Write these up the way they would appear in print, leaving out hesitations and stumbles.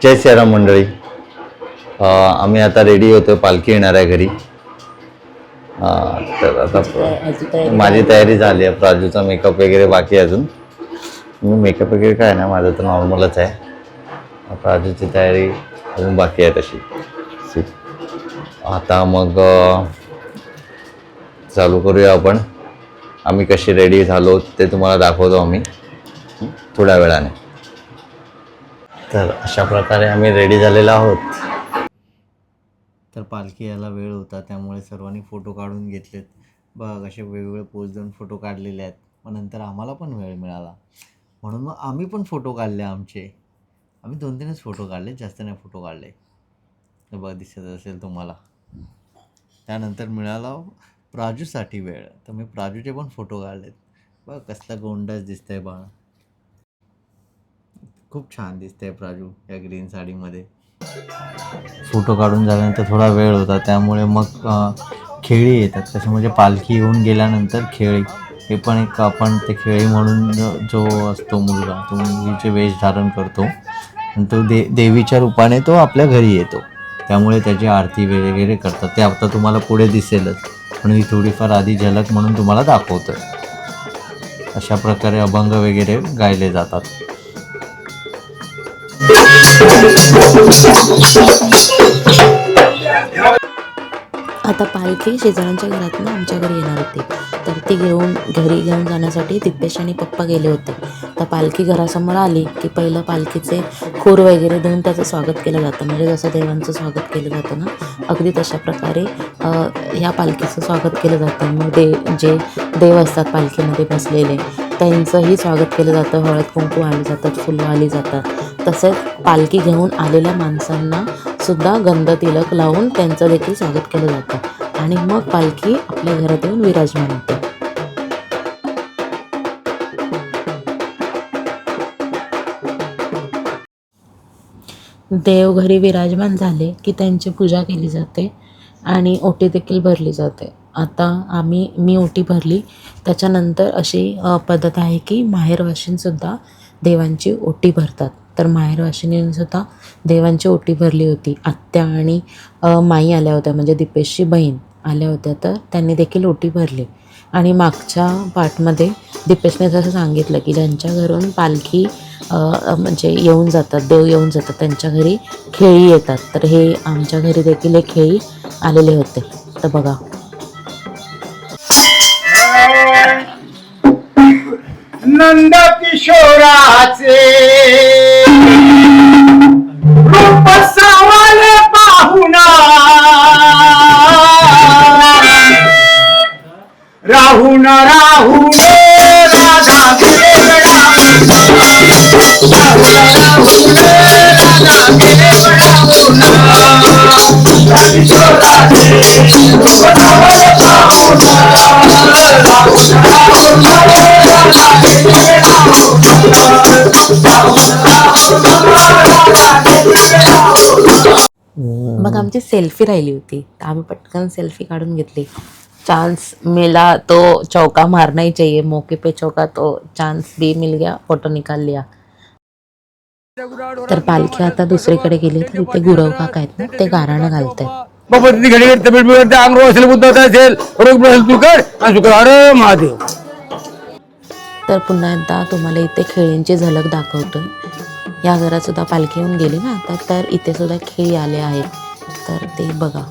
जय श्रीराम मंडळी. आम्ही आता रेडी होतो, पालखी येणार आहे घरी. तर आता माझी तयारी झाली आहे. प्राजूचा मेकअप वगैरे बाकी आहे अजून. मी मेकअप वगैरे काय ना, माझं तर नॉर्मलच आहे. प्राजूची तयारी अजून बाकी आहे तशी. आता मग चालू करूया आपण. आम्ही कशी रेडी झालो ते तुम्हाला दाखवतो आम्ही थोड्या वेळाने. तर अशा प्रकारे आम्ही रेडी झालेलो आहोत. तर पालखी यायला वेळ होता, त्यामुळे सर्वांनी फोटो काढून घेतलेत. बघ असे वेगवेगळे पोज देऊन फोटो काढलेले आहेत. मग नंतर आम्हाला पण वेळ मिळाला म्हणून मग आम्ही पण फोटो काढले आमचे. आम्ही 2-3च फोटो काढले, जास्त नाही फोटो काढले. तर बघ दिसत असेल तुम्हाला. त्यानंतर मिळाला प्राजूसाठी वेळ, तर मी प्राजूचे पण फोटो काढलेत. बघ कसला गोंडस दिसतंय बाळ. खूप छान दिसतंय प्राजू या ग्रीन साडीमध्ये. फोटो काढून झाल्यानंतर थोडा वेळ होता, त्यामुळे मग खेळी येतात. कसं म्हणजे पालखी येऊन गेल्यानंतर खेळी, हे पण एक आपण ते खेळी म्हणून जो असतो मुलगा, तो मुलीचे वेश धारण करतो आणि तो देवीच्या रूपाने तो आपल्या घरी येतो. त्यामुळे त्याची आरती वगैरे करतात. ते आता तुम्हाला पुढे दिसेलच, पण ही थोडीफार आधी झलक म्हणून तुम्हाला दाखवतं. अशा प्रकारे अभंग वगैरे गायले जातात. आता पालखी शेजाऱ्यांच्या घरातून आमच्या घरी येणार होती, तर ती घरी घेऊन जाण्यासाठी दिपेश आणि पप्पा गेले होते. तर पालखी घरासमोर आली की पहिलं पालखीचे खूर वगैरे देऊन त्याचं स्वागत केलं जातं. म्हणजे जसं देवांचं स्वागत केलं जातं ना, अगदी तशा प्रकारे ह्या पालखीचं स्वागत केलं जातं. मग जे देव असतात पालखीमध्ये बसलेले, त्यांचंही स्वागत केलं जातं. हळद कुंकू आली जातात, फुलं आली जातात. तसेच पालखी घेऊन आलेल्या माणसांना सुद्धा गंध तिलक लावून त्यांचं देखील स्वागत केलं जातं. आणि मग पालखी आपल्या घरात येऊन विराजमान होते. देव घरी विराजमान झाले की त्यांची पूजा केली जाते आणि ओटी देखील भरली जाते. आता मी ओटी भरली. त्याच्यानंतर अशी पद्धत आहे की माहेरवाशीणसुद्धा देवांची ओटी भरतात. तर माहेरवाशिनींसुद्धा देवांची ओटी भरली होती. आत्या आणि माई आल्या होत्या, म्हणजे दिपेशची बहीण आल्या होत्या, तर त्यांनी देखील ओटी भरली. आणि मागच्या पार्टमध्ये दिपेशने जसं सांगितलं की ज्यांच्या घरून पालखी म्हणजे येऊन जातात, देव येऊन जातात, त्यांच्या घरी खेळी येतात. तर हे आमच्या घरी देखील एक खेळी आलेले होते. तर बघा, नंद किशोराचे रूप सावले पाहुणा राहुन राहुन राधा केवळा मग आमची सेल्फी राहिली होती, तर आम्ही पटकन सेल्फी काढून घेतली. चांस मिला तो चौका मारना ही चाहिए, मौके पे चौका, तो चांस भी मिल गया, फोटो निकाल लिया. तर पालखी आता दुसरीकडे गेली, तर इथे गुरव काका आहेत ना, ते गाराणं घालतायत. बाबा ती घडी तब्येत बिघडते, अंग असेल, बुद्ध असेल, रोग बसेल, तू कर आणि तू अरे महादेव. तर पुन्हा एकदा तुम्हाला इथे खेळींची झलक दाखवतोय. या घरात सुद्धा पालखी येऊन गेली ना आता, तर इथे सुद्धा खेळी आले आहेत. तर ते बघा,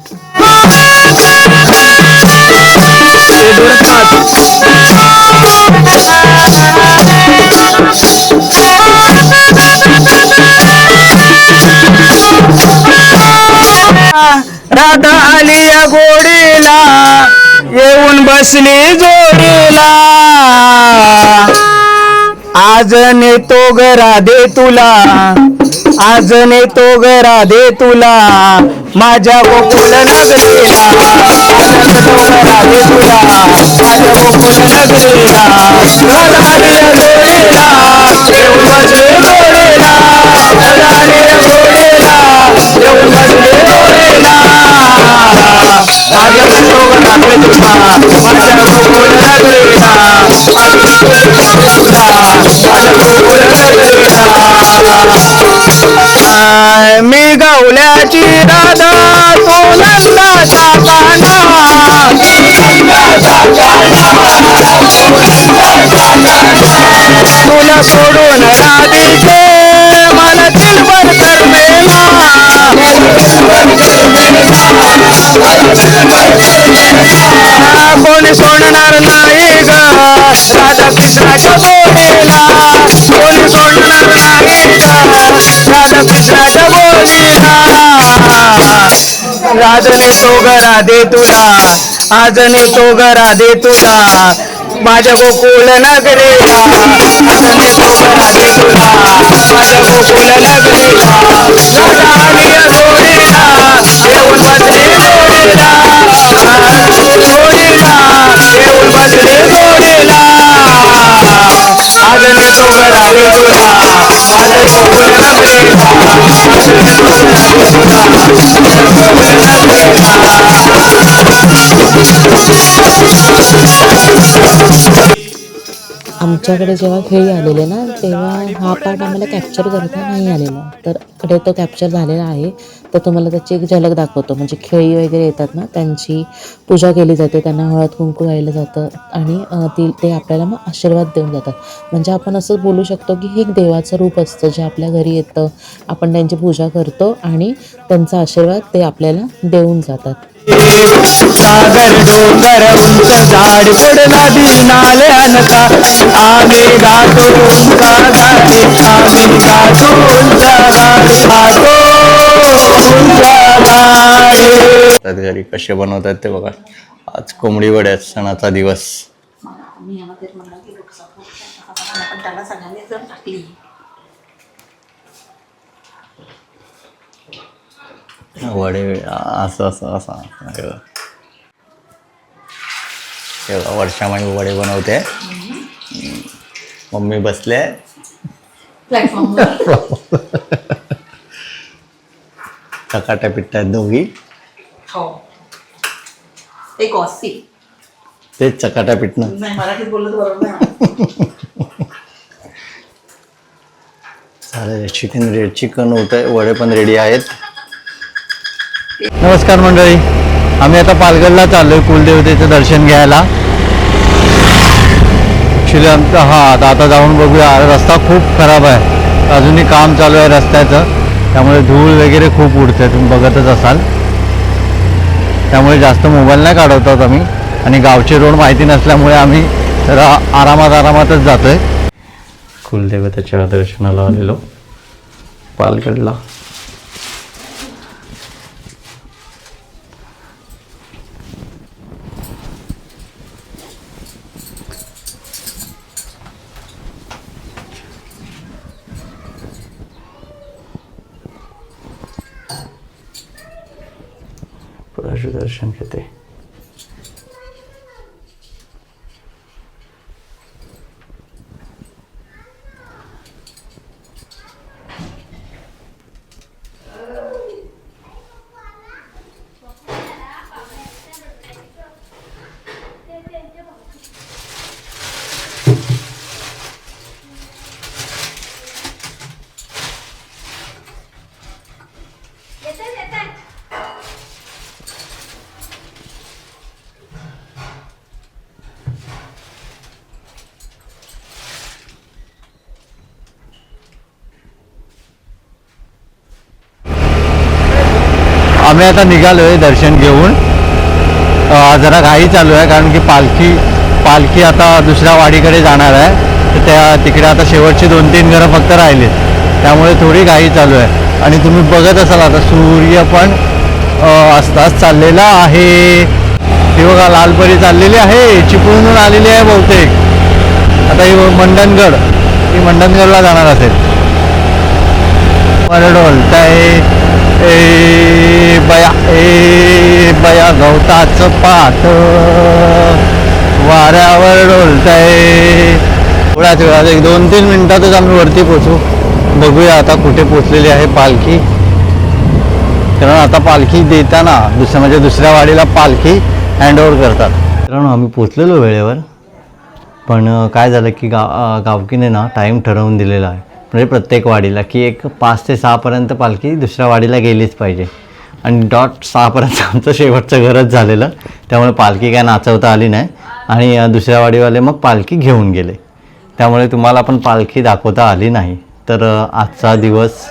राधा आली या गोडीला, येऊन बसली जोडीला. आज नेतो ग राधे तुला, आज नेतो ग राधे तुला, माझ्या गोकुल नगरीला. राधे तुला माझ्या गोकुल नगरीला. राधा आली या गोडीला, येऊन बसली जोडीला. राधा आली या गोडीला, येऊन बसली जोडीला. माझ्या गोकुल नगरीला, माझ्या गोकुल नगरीला. गवल्याची राधा तो नंदाचा काना तुला सोडून राधिके मला दिलभर करमेना कोणी सोडणार नाही ग राधा कृष्णाच्या बोलीला कोणी सोडणार नाही ग राधा कृष्णाच्या बोलीला राजने तो गरा दे तुला आजने तो गरा दे तुला माझ्या गोकुळ नगरीला आजने तो गरा दे तुला माझ्या गोकुळ नगरीला राधा आली जोडीला येऊन बसली जोडीला जोडीला येऊन बसली जोडीला आजने तो गरा दे तुला माझ्या गोकुळ नगरीला आमच्याकडे जेव्हा खेळी आलेले ना तेव्हा हा पार्ट आम्हाला कॅप्चर करता नाही आलेला, तर इकडे तो कॅप्चर झालेला आहे. तर तुम्हाला त्याची एक झलक दाखवतो. म्हणजे खेळी वगैरे येतात ना, त्यांची पूजा केली जाते, त्यांना हळद कुंकू वाहिलं जातं आणि ते आपल्याला मग आशीर्वाद देऊन जातात. म्हणजे आपण असं बोलू शकतो की हे एक देवाचं रूप असतं जे आपल्या घरी येतं, आपण त्यांची पूजा करतो आणि त्यांचा आशीर्वाद ते आपल्याला देऊन जातात. सागर डोंगर उंच झाड पड नदी नाले अनका आम्ही गातो उंचा गाडी आम्ही गातो उंचा गाडी गातो उंचा गाडी. घरी कसे बनवतात ते बघा. आज कोंबडी वड्या सणाचा दिवस. वडे असं असं असं वर्षामाई वडे बनवते. मम्मी बसले चकाट्या पिट्ट्यात दोघी. तेच चकाट्या पिटणं. मराठीत बोलत बरोबर चालेल. चिकन होत आहे. वडे पण रेडी आहेत. नमस्कार मंडळी, आम्ही आता पालघरला चाललोय कुलदेवतेचं दर्शन घ्यायला. ॲक्च्युली आमचं आता जाऊन बघूया. रस्ता खूप खराब आहे, अजूनही काम चालू आहे रस्त्याचं, त्यामुळे धूळ वगैरे खूप उडते, तुम्ही बघतच असाल. त्यामुळे जास्त मोबाईल नाही काढवत आहोत आम्ही, आणि गावचे रोड माहिती नसल्यामुळे आम्ही जरा आरामातच जातोय. कुलदेवतेच्या दर्शनाला आलेलो पालघरला. दर्शन घेते. आम्ही आता निघालोय दर्शन घेऊन. जरा घाई चालू आहे कारण की पालखी आता दुसऱ्या वाडीकडे जाणार आहे, तर तिकडे आता शेवटची 2-3 घरं फक्त राहिली, त्यामुळे थोडी घाई चालू आहे. आणि तुम्ही बघत असाल आता सूर्य पण अस्ताच चाललेला आहे. ती बघा लालपरी चाललेली आहे, चिपळूणहून आलेली आहे बहुतेक. आता ही मंडणगडला जाणार असेल. वरडोलताय ए बया गवताचं पात वाऱ्यावर डोलतंय. थोड्याच वेळात 1-2-3 मिनिटातच आम्ही वरती पोचू. बघूया आता कुठे पोचलेली आहे पालखी. कारण आता पालखी देताना दुसऱ्या वाडीला पालखी हँडओव्हर करतात. कारण आम्ही पोचलेलो वेळेवर, पण काय झालं की गावकीने ना टाईम ठरवून दिलेला आहे. म्हणजे प्रत्येक वाडीला की एक 5 ते 6पर्यंत पालखी दुसऱ्या वाडीला गेलीच पाहिजे. आणि डॉट 6पर्यंत आमचं शेवटचं घरच झालेलं, त्यामुळे पालखी काय नाचवता आली नाही. आणि दुसऱ्या वाडीवाले मग पालखी घेऊन गेले, त्यामुळे तुम्हाला पण पालखी दाखवता आली नाही. तर आजचा दिवस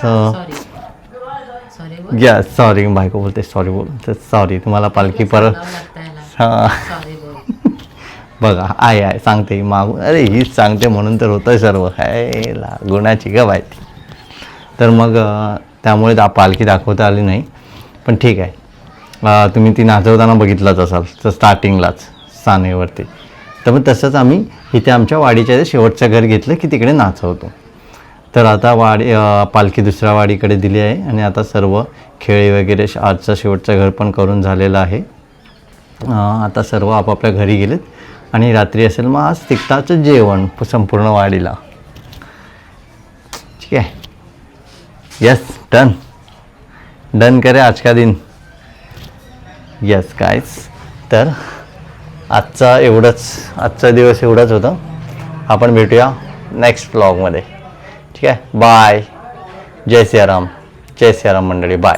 सॉरी बायको बोलते सॉरी बोल तर सॉरी तुम्हाला पालखी परत हां बघा आहे सांगते मागून, अरे हीच सांगते म्हणून तर होतं सर्व, आहे गुणाची का माहिती. तर मग त्यामुळे पालखी दाखवता आली नाही. पण ठीक आहे, तुम्ही ती नाचवताना बघितलंच असाल तर स्टार्टिंगलाच सानेवरती. तर मग तसंच आम्ही इथे आमच्या वाडीच्या शेवटचं घर घेतलं की तिकडे नाचवतो. तर आता पालखी दुसऱ्या वाडीकडे दिली आहे आणि आता सर्व खेळी वगैरे आजचं शेवटचं घर पण करून झालेलं आहे. आता सर्व आपापल्या घरी गेलेत आणि रात्री असेल मग आज तिखटाचं जेवण संपूर्ण वाडीला. ठीक आहे, यस डन डन करे आज का दिन. यस गाईज, तर आजचा दिवस एवढाच होता. आपण भेटूया नेक्स्ट ब्लॉगमध्ये. ठीक आहे, बाय. जय सियाराम मंडळी, बाय.